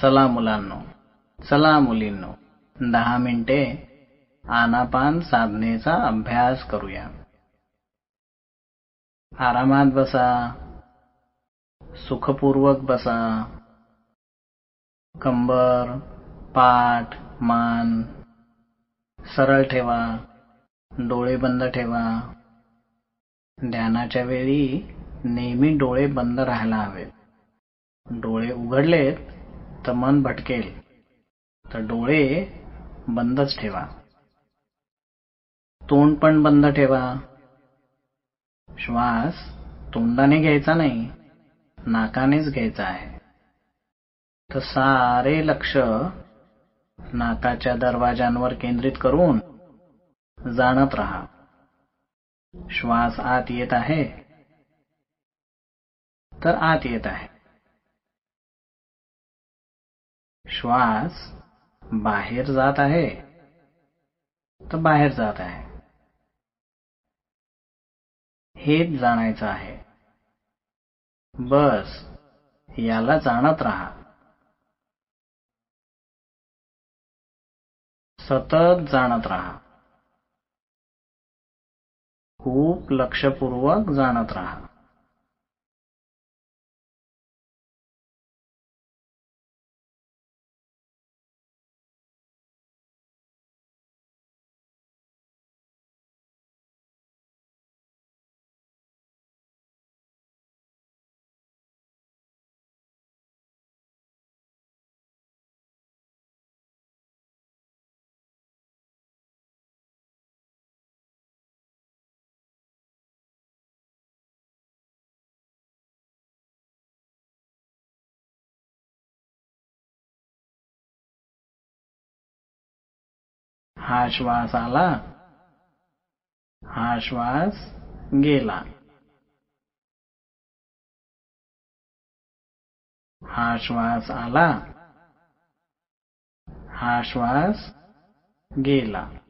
चला मुलांनो, चला मुलींनो, 10 मिनिटे आनापान साधनेचा अभ्यास करूया. आरामात बसा, सुखपूर्वक बसा. कंबर, पाठ, मान सरळ ठेवा. डोळे बंद ठेवा. ध्यानाच्या वेळी नेहमी डोळे बंद राहायला हवेत. डोळे उघडलेत तर मन भटकेल, तर डोळे बंदच ठेवा. तोंड पण बंद ठेवा. श्वास तोंडाने घ्यायचा नाही, नाकानेच घ्यायचा आहे. तर सारे लक्ष नाकाच्या दरवाजांवर केंद्रित करून जाणत राहा. श्वास आत येत आहे तर आत येत आहे. श्वास बाहेर जात आहे तर बाहेर जात आहे. हेच जाणायचं आहे. बस याला जाणत राहा. सतत जाणत राहा. खूप लक्षपूर्वक जाणत राहा. हा श्वास आला, हा श्वास गेला. हा श्वास आला, हा श्वास गेला.